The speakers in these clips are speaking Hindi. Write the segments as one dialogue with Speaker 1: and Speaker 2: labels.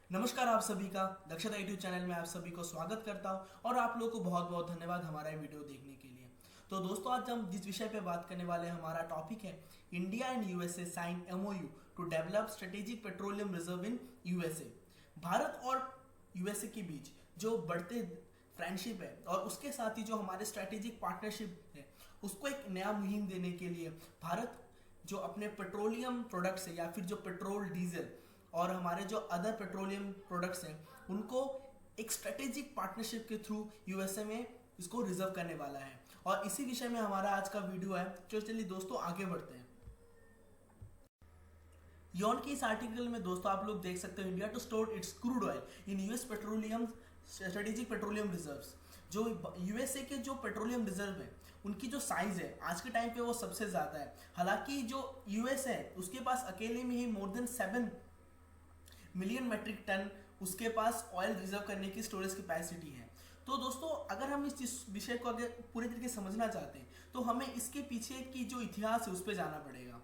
Speaker 1: नमस्कार आप सभी का दक्षता यूट्यूब चैनल में आप सभी को स्वागत करता हूं और आप लोगों को बहुत बहुत धन्यवाद हमारा ये वीडियो देखने के लिए। तो दोस्तों आज हम जिस विषय पे बात करने वाले हैं हमारा टॉपिक है India and USA sign MOU to develop strategic petroleum reserve in USA. Bharat और यूएसए के बीच जो बढ़ते फ्रेंडशिप है और उसके साथ ही जो हमारे स्ट्रेटेजिक पार्टनरशिप है उसको एक नया मुहिम देने के लिए भारत जो अपने पेट्रोलियम प्रोडक्ट्स है या फिर जो पेट्रोल डीजल और हमारे जो अदर पेट्रोलियम प्रोडक्ट्स हैं उनको एक स्ट्रेटेजिक पार्टनरशिप के थ्रू यूएसए में इसको रिजर्व करने वाला है और इसी विषय में हमारा आज का वीडियो है। तो चलिए दोस्तों आगे बढ़ते हैं। यौन के इस आर्टिकल में दोस्तों आप लोग देख सकते हो India to store its crude oil in US petroleum strategic petroleum reserves. जो यूएसए के जो पेट्रोलियम रिजर्व है उनकी जो साइज है आज के टाइम पे वो सबसे ज्यादा है। हालांकि जो यूएस है उसके पास अकेले में ही more than 7 million metric ton उसके पास ऑयल रिजर्व करने की स्टोरेज कैपेसिटी है। तो दोस्तों अगर हम इस विषय को अगर पूरी तरीके से समझना चाहते हैं तो हमें इसके पीछे की जो इतिहास है उस पर जाना पड़ेगा।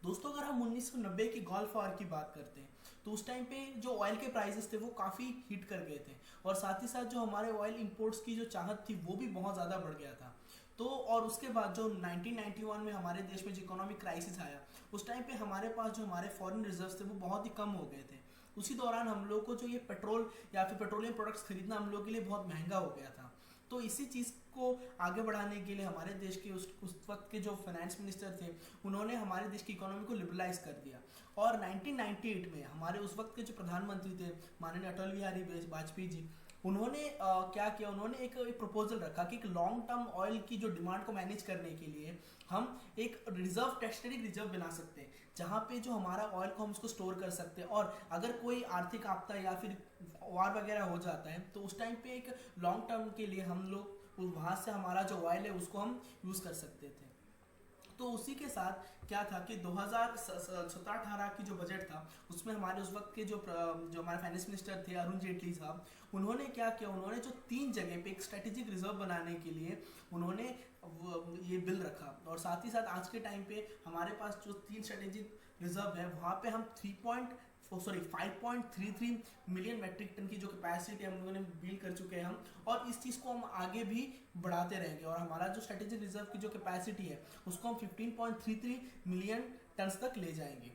Speaker 1: दोस्तों अगर हम 1990 की गल्फ वॉर की बात करते हैं तो उस टाइम पे जो ऑयल के प्राइसेस थे वो काफ़ी हिट कर गए थे और साथ ही साथ जो हमारे ऑयल इंपोर्ट्स की जो चाहत थी वो भी बहुत ज़्यादा बढ़ गया था। तो और उसके बाद जो 1991 में हमारे देश में जो इकोनॉमिक क्राइसिस आया उस टाइम पे हमारे पास जो हमारे फॉरेन रिजर्व्स थे वो बहुत ही कम हो गए थे। उसी दौरान हम लोग को जो ये पेट्रोल या फिर पेट्रोलियम प्रोडक्ट्स खरीदना हम लोग के लिए बहुत महंगा हो गया था। तो इसी चीज़ को आगे बढ़ाने के लिए हमारे देश के उस वक्त के जो फाइनेंस मिनिस्टर थे उन्होंने हमारे देश की इकोनॉमी को लिबरलाइज कर दिया और 1998 में हमारे उस वक्त के जो प्रधानमंत्री थे माननीय अटल बिहारी वाजपेयी जी उन्होंने क्या किया, उन्होंने एक प्रपोजल रखा कि एक लॉन्ग टर्म ऑयल की जो डिमांड को मैनेज करने के लिए हम एक रिजर्व टेक्सटरी रिजर्व बना सकते हैं जहाँ पे जो हमारा ऑयल को हम उसको स्टोर कर सकते हैं और अगर कोई आर्थिक आपदा या फिर वार वगैरह हो जाता है तो उस टाइम पे एक लॉन्ग टर्म के लिए हम लोग वहाँ से हमारा जो ऑयल है उसको हम यूज़ कर सकते थे। तो उसी के साथ क्या था कि 2017-18 की जो बजट था उसमें हमारे उस वक्त के जो हमारे फाइनेंस मिनिस्टर थे अरुण जेटली साहब उन्होंने क्या किया, उन्होंने जो 3 जगह पे एक स्ट्रेटेजिक रिजर्व बनाने के लिए उन्होंने ये बिल रखा और साथ ही साथ आज के टाइम पे हमारे पास जो 3 स्ट्रेटेजिक रिजर्व है वहाँ पे हम 5.33 मिलियन मैट्रिक टन की जो कैपेसिटी हम लोगों ने बिल्ड कर चुके हैं हम और इस चीज़ को हम आगे भी बढ़ाते रहेंगे और हमारा जो स्ट्रेटेजिक रिजर्व की जो कैपेसिटी है उसको हम 15.33 मिलियन टन तक ले जाएंगे।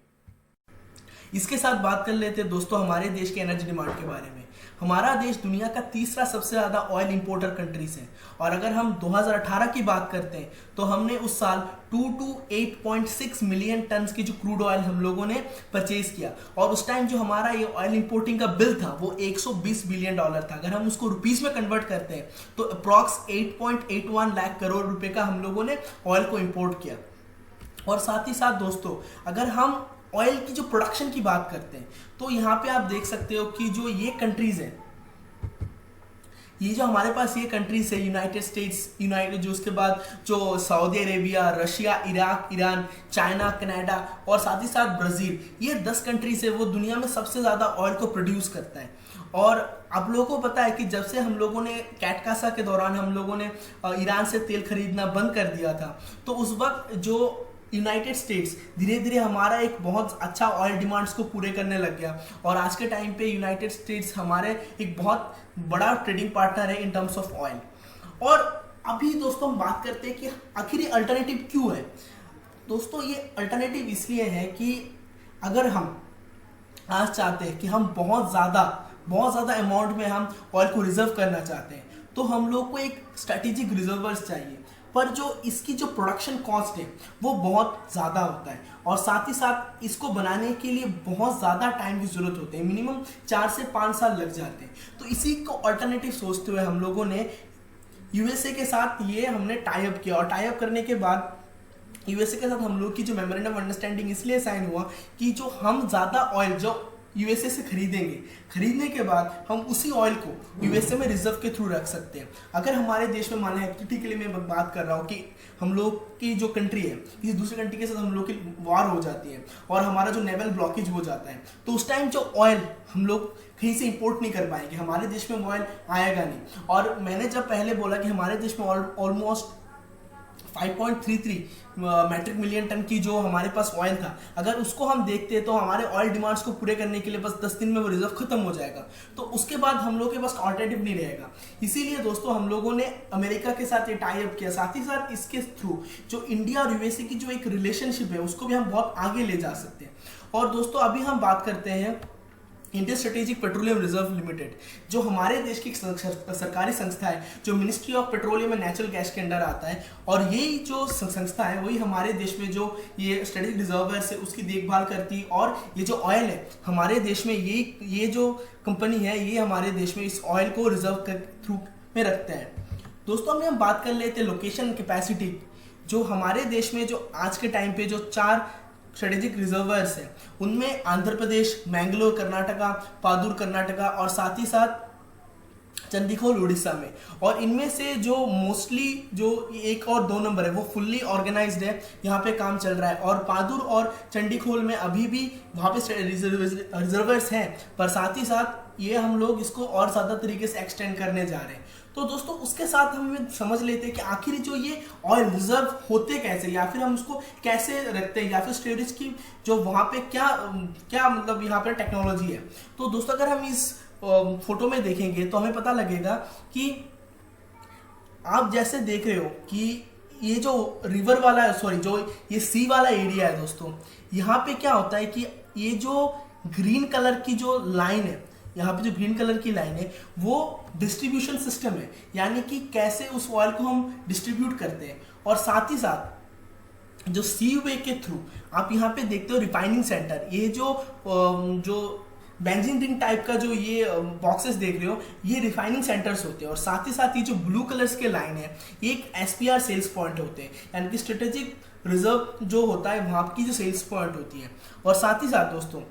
Speaker 1: इसके साथ बात कर लेते हैं दोस्तों हमारे देश के एनर्जी डिमांड के बारे में। हमारा देश दुनिया का तीसरा सबसे ज़्यादा ऑयल इंपोर्टर कंट्रीज है और अगर हम 2018 की बात करते हैं तो हमने उस साल 228.6 मिलियन टन की जो क्रूड ऑयल हम लोगों ने परचेज किया और उस टाइम जो हमारा ये ऑयल इंपोर्टिंग का बिल था वो 120 बिलियन डॉलर था। अगर हम उसको रुपीस में कन्वर्ट करते हैं तो अप्रॉक्स 8.81 लाख करोड़ रुपए का हम लोगों ने ऑयल को इंपोर्ट किया। और साथ ही साथ दोस्तों अगर हम ऑयल की जो प्रोडक्शन की बात करते हैं तो यहाँ पे आप देख सकते हो कि जो ये कंट्रीज है, ये जो हमारे पास ये कंट्रीज है यूनाइटेड स्टेट्स, जो उसके बाद जो Saudi Arabia, Russia, Iraq, Iran, China, Canada और साथ ही साथ ब्राजील, ये 10 कंट्रीज है वो दुनिया में सबसे ज़्यादा ऑयल को प्रोड्यूस करता है। और आप लोगों को पता है कि जब से हम लोगों ने कैटकासा के दौरान हम लोगों ने ईरान से तेल खरीदना बंद कर दिया था तो उस वक्त जो यूनाइटेड स्टेट्स धीरे धीरे हमारा एक बहुत अच्छा ऑयल डिमांड्स को पूरे करने लग गया और आज के टाइम पे यूनाइटेड स्टेट्स हमारे एक बहुत बड़ा ट्रेडिंग पार्टनर है इन टर्म्स ऑफ ऑयल। और अभी दोस्तों हम बात करते हैं कि आखिर ये अल्टरनेटिव क्यों है। दोस्तों ये अल्टरनेटिव इसलिए है कि अगर हम आज चाहते हैं कि हम बहुत ज़्यादा अमाउंट में हम ऑयल को रिजर्व करना चाहते हैं तो हम लोग को एक स्ट्रेटेजिक रिजर्वर्स चाहिए, पर जो इसकी जो प्रोडक्शन कॉस्ट है वो बहुत ज़्यादा होता है और साथ ही साथ इसको बनाने के लिए बहुत ज़्यादा टाइम की ज़रूरत होती है, मिनिमम 4 से 5 साल लग जाते हैं। तो इसी को अल्टरनेटिव सोचते हुए हम लोगों ने यूएसए के साथ ये हमने टाई अप किया और टाई अप करने के बाद यूएसए के साथ हम लोग की जो मेमोरेंडम ऑफ अंडरस्टैंडिंग इसलिए साइन हुआ कि जो हम ज़्यादा ऑयल जो यूएसए से खरीदने के बाद हम उसी ऑयल को यूएसए में रिजर्व के थ्रू रख सकते हैं। अगर हमारे देश में माना हाइपोथेटिकली मैं बात कर रहा हूँ कि हम लोग की जो कंट्री है किसी दूसरी कंट्री के साथ हम लोग की वार हो जाती है और हमारा जो नेवल ब्लॉकेज हो जाता है तो उस टाइम जो ऑयल हम लोग कहीं से इंपोर्ट नहीं कर पाएंगे, हमारे देश में ऑयल आएगा नहीं। और मैंने जब पहले बोला कि हमारे देश में ऑलमोस्ट 5.33 मेट्रिक मिलियन टन की जो हमारे पास ऑयल था, अगर उसको हम देखते हैं तो हमारे ऑयल डिमांड्स को पूरे करने के लिए बस 10 दिन में वो रिजर्व खत्म हो जाएगा। तो उसके बाद हम लोग के पास ऑल्टरनेटिव नहीं रहेगा। इसीलिए दोस्तों हम लोगों ने अमेरिका के साथ ये टाई अप किया, साथ ही साथ इसके थ्रू जो इंडिया और यूएसए की जो एक रिलेशनशिप है उसको भी हम बहुत आगे ले जा सकते हैं। और दोस्तों अभी हम बात करते हैं Indian strategic petroleum reserve limited, जो हमारे देश की सरकारी संस्था है, जो ministry of petroleum and natural gas के अंडर आता है। और यही जो संस्था है वही हमारे देश में जो ये स्ट्रेटेजिक रिजर्वर्स है उसकी देखभाल करती है। और ये जो ऑयल है हमारे देश में, ये जो कंपनी है ये हमारे देश में इस ऑयल को रिजर्व कर थ्रू में रखते हैं। दोस्तों हम बात कर लेते हैं लोकेशन कैपेसिटी, जो हमारे देश में जो आज के टाइम पे जो 4 स्ट्रेटेजिक रिजर्वर्स हैं उनमें आंध्र प्रदेश, मैंगलोर कर्नाटका, पादुर कर्नाटका और साथ ही साथ चंडीखोल उड़ीसा में। और इनमें से जो मोस्टली जो 1 और 2 नंबर है वो फुल्ली ऑर्गेनाइज्ड है, यहाँ पे काम चल रहा है। और पादुर और चंडीखोल में अभी भी वहाँ पे रिजर्वर्स हैं, पर साथ ही साथ ये हम लोग इसको और ज़्यादा तरीके से एक्सटेंड करने जा रहे हैं। तो दोस्तों उसके साथ हम समझ लेते हैं कि आखिर जो ये ऑयल रिजर्व होते कैसे, या फिर हम उसको कैसे रखते हैं, या फिर स्टोरेज की जो वहाँ पे क्या मतलब यहाँ पे टेक्नोलॉजी है। तो दोस्तों अगर हम इस फोटो में देखेंगे तो हमें पता लगेगा कि आप जैसे देख रहे हो कि ये जो रिवर वाला है, सॉरी जो ये सी वाला एरिया है दोस्तों, यहाँ पे क्या होता है कि ये जो ग्रीन कलर की जो लाइन है, यहाँ पे जो ग्रीन कलर की लाइन है वो डिस्ट्रीब्यूशन सिस्टम है, यानी कि कैसे उस ऑयल को हम डिस्ट्रीब्यूट करते हैं। और साथ ही साथ जो सी वे के थ्रू आप यहाँ पे देखते हो रिफाइनिंग सेंटर, ये जो बेंजीन रिंग टाइप का जो ये बॉक्सेस देख रहे हो ये रिफाइनिंग सेंटर्स होते हैं। और साथ ही साथ ये जो ब्लू कलर्स के लाइन है ये एक SPR सेल्स पॉइंट होते हैं, यानी कि स्ट्रेटेजिक रिजर्व जो होता है वहाँ की जो सेल्स पॉइंट होती है। और साथ ही साथ दोस्तों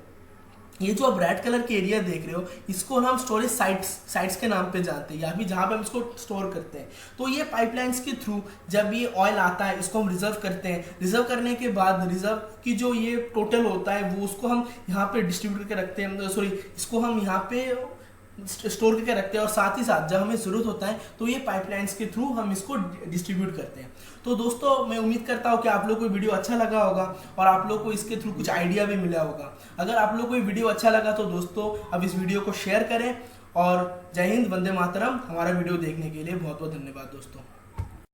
Speaker 1: ये जो आप रेड कलर के एरिया देख रहे हो इसको हम स्टोरेज साइट्स के नाम पे जानते हैं, या फिर जहाँ पे हम इसको स्टोर करते हैं। तो ये पाइपलाइंस के थ्रू जब ये ऑयल आता है इसको हम रिजर्व करते हैं, रिजर्व करने के बाद रिजर्व की जो ये टोटल होता है वो उसको हम यहाँ पे डिस्ट्रीब्यूट करके रखते हैं, सॉरी इसको हम यहाँ पे स्टोर करके रखते हैं। और साथ ही साथ जब हमें ज़रूरत होता है तो ये पाइपलाइंस के थ्रू हम इसको डिस्ट्रीब्यूट करते हैं। तो दोस्तों मैं उम्मीद करता हूँ कि आप लोग को वीडियो अच्छा लगा होगा और आप लोग को इसके थ्रू कुछ आइडिया भी मिला होगा। अगर आप लोग को ये वीडियो अच्छा लगा तो दोस्तों अब इस वीडियो को शेयर करें। और जय हिंद, वंदे मातरम। हमारा वीडियो देखने के लिए बहुत बहुत धन्यवाद दोस्तों।